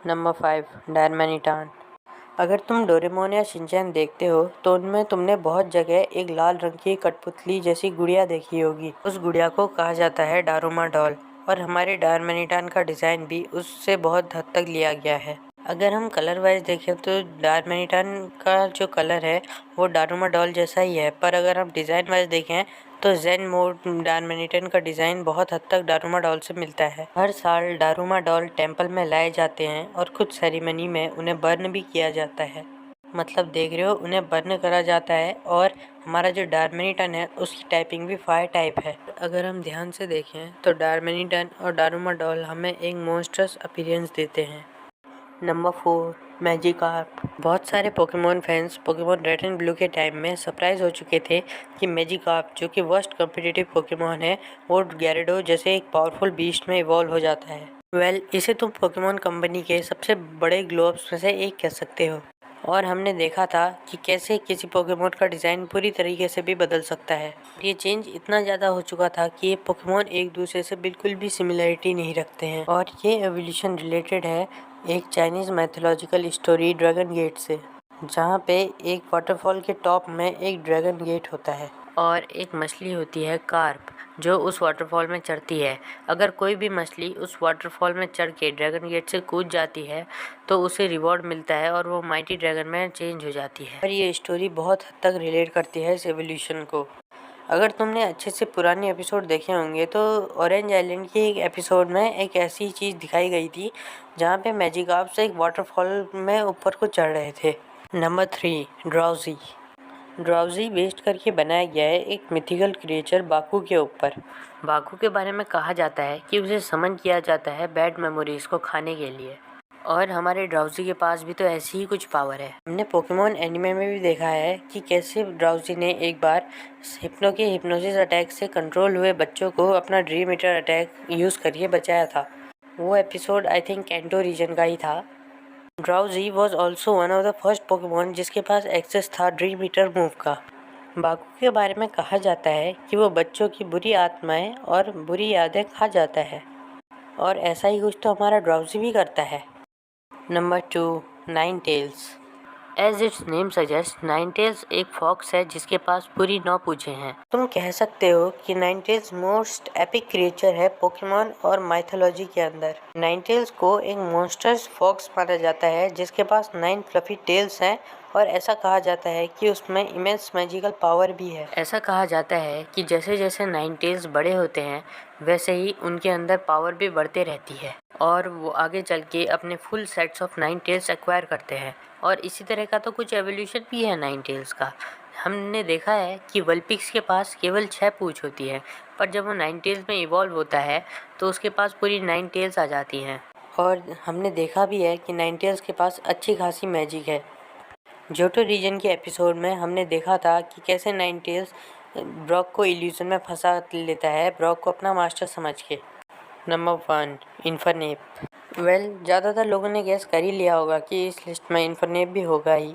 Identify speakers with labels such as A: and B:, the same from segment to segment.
A: Number 5 डायरमेनिटान। अगर तुम Doraemon या शिनचैन देखते हो तो उनमें तुमने बहुत जगह एक लाल रंग की कठपुतली जैसी गुड़िया देखी होगी। उस गुड़िया को कहा जाता है डारुमा डॉल और हमारे डायरमेनिटान का डिज़ाइन भी उससे बहुत हद तक लिया गया है। अगर हम कलर वाइज देखें तो डायरमेनिटान का जो कलर है वो डारुमा डॉल जैसा ही है, पर अगर हम डिज़ाइन वाइज देखें तो जेन मोड डायरमेनिटान का डिज़ाइन बहुत हद तक डारुमा डॉल से मिलता है। हर साल डारुमा डॉल टेंपल में लाए जाते हैं और कुछ सेरेमनी में उन्हें बर्न भी किया जाता है। मतलब देख रहे हो, उन्हें बर्न करा जाता है और हमारा जो डायरमेनिटान है उसकी टाइपिंग भी फायर टाइप है। अगर हम ध्यान से देखें तो डायरमेनिटान और डारुमा डॉल हमें एक मॉन्स्टर्स अपीयरेंस देते हैं। Number 4 Magikarp. बहुत सारे Pokemon fans Pokemon red and blue के टाइम में सरप्राइज हो चुके थे कि मैजिकार्प, जो कि वर्स्ट कॉम्पिटिटिव पोकेमोन है, वो गैरेडो जैसे एक पावरफुल बीस्ट में इवॉल्व हो जाता है। इसे तुम पोकेमोन कंपनी के सबसे बड़े ग्लोब्स में से एक कह सकते हो। और हमने देखा था कि कैसे किसी पोकेमोन का डिज़ाइन पूरी तरीके से भी बदल सकता है। ये चेंज इतना ज़्यादा हो चुका था कि ये पोकेमोन एक दूसरे से बिल्कुल भी सिमिलरिटी नहीं रखते हैं। और ये एवोल्यूशन रिलेटेड है एक Chinese mythological story dragon gate से, जहाँ पे एक वाटरफॉल के टॉप में एक ड्रैगन गेट होता है और एक मछली होती है कार्प, जो उस वाटरफॉल में चढ़ती है। अगर कोई भी मछली उस वाटरफॉल में चढ़ के ड्रैगन गेट से कूद जाती है तो उसे रिवॉर्ड मिलता है और वो माइटी ड्रैगन में चेंज हो जाती है। और ये स्टोरी बहुत हद तक रिलेट करती है इस एवोल्यूशन को। अगर तुमने अच्छे से पुराने एपिसोड देखे होंगे तो ऑरेंज आइलैंड के एक एपिसोड में एक ऐसी चीज़ दिखाई गई थी जहाँ पे मैजिकार्प से एक वाटरफॉल में ऊपर को चढ़ रहे थे। Number 3 drowsy. ड्राउजी बेस्ड करके बनाया गया है एक मिथिकल क्रिएचर बाकू के ऊपर। बाकू के बारे में कहा जाता है कि उसे समन किया जाता है बैड मेमोरीज को खाने के लिए, और हमारे ड्राउजी के पास भी तो ऐसी ही कुछ पावर है। हमने पोकेमोन एनिमे में भी देखा है कि कैसे ड्राउजी ने एक बार हिप्नो के हिप्नोसिस अटैक से कंट्रोल हुए बच्चों को अपना ड्रीम ईटर अटैक यूज़ करके बचाया था। वो episode I think canto reason का ही था। Drowsy was also one of the first Pokemon जिसके पास एक्सेस था ड्रीम ईटर मूव का। बाकू के बारे में कहा जाता है कि वो बच्चों की बुरी आत्माएं और बुरी यादें खा जाता है, और ऐसा ही कुछ तो हमारा ड्राउजी भी करता है। Number 2 nine tails. As its name suggest, nine tails एक फॉक्स है जिसके पास पूरी 9 पूंछें हैं। तुम कह सकते हो कि nine tails most epic creature है पोकेमोन और माइथोलॉजी के अंदर। नाइन टेल्स को एक मॉन्स्टर्स फॉक्स माना जाता है जिसके पास 9 फ्लफी टेल्स हैं, और ऐसा कहा जाता है कि उसमें इमेंस मैजिकल पावर भी है। ऐसा कहा जाता है कि जैसे जैसे नाइन टेल्स बड़े होते हैं वैसे ही उनके अंदर पावर भी बढ़ते रहती है और वो आगे चल के अपने full sets of nine tails acquire करते हैं। और इसी तरह का तो कुछ एवोल्यूशन भी है नाइन टेल्स का। हमने देखा है कि वल्पिक्स के पास केवल 6 पूंछ होती है, पर जब वो नाइन टेल्स में इवॉल्व होता है तो उसके पास पूरी 9 टेल्स आ जाती हैं। और हमने देखा भी है कि नाइन टेल्स के पास अच्छी खासी मैजिक है। जोटो रीजन के एपिसोड में हमने देखा था कि कैसे नाइन टेल्स ब्रॉक को इल्यूजन में फंसा लेता है, ब्रॉक को अपना मास्टर समझ के। Number 1 Infernape. ज़्यादातर लोगों ने गैस कर ही लिया होगा कि इस लिस्ट में इन्फरनेप भी होगा ही।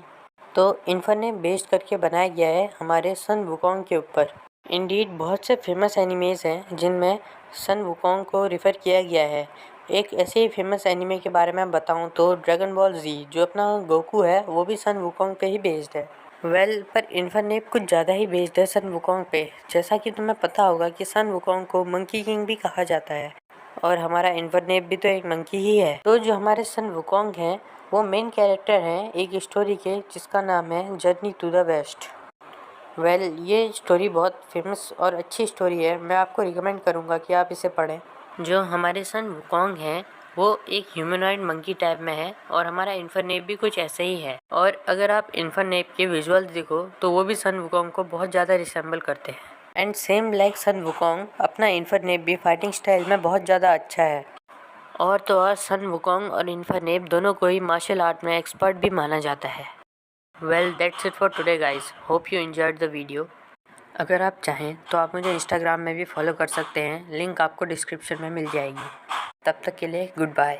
A: तो इन्फरनेप बेस्ड करके बनाया गया है हमारे सन वुकोंग के ऊपर। इंडीड बहुत से फेमस एनिमेज हैं जिनमें सन वुकोंग को रिफ़र किया गया है। एक ऐसे ही फेमस एनिमे के बारे में बताऊं तो ड्रैगन बॉल जी, जो अपना गोकू है वो भी सन वुकोंग पे ही बेस्ड है। पर इन्फरनेप कुछ ज़्यादा ही बेस्ड है सन वुकोंग पे। जैसा कि तुम्हें पता होगा कि सन वुकोंग को मंकी किंग भी कहा जाता है, और हमारा इन्फरनेप भी तो एक मंकी ही है। तो जो हमारे सन वुकोंग हैं वो मेन कैरेक्टर हैं एक स्टोरी के जिसका नाम है जर्नी टू द वेस्ट। ये स्टोरी बहुत फेमस और अच्छी स्टोरी है। मैं आपको रिकमेंड करूँगा कि आप इसे पढ़ें। जो हमारे सन वुकोंग है वो एक ह्यूमनॉइड मंकी टाइप में है, और हमारा इन्फरनेप भी कुछ ऐसे ही है। और अगर आप इन्फरनेप के विजुअल देखो तो वो भी सन वुकोंग को बहुत ज़्यादा रिसेंबल करते हैं। And same like Sun Wukong, अपना इन्फरनेप भी फाइटिंग स्टाइल में बहुत ज़्यादा अच्छा है। और तो और सन वुकोंग और इन्फरनेप दोनों को ही मार्शल आर्ट में एक्सपर्ट भी माना जाता है। That's it for today guys. Hope you enjoyed the video. अगर आप चाहें तो आप मुझे इंस्टाग्राम में भी फॉलो कर सकते हैं, लिंक आपको डिस्क्रिप्शन में मिल जाएगी। तब तक के लिए गुड बाय।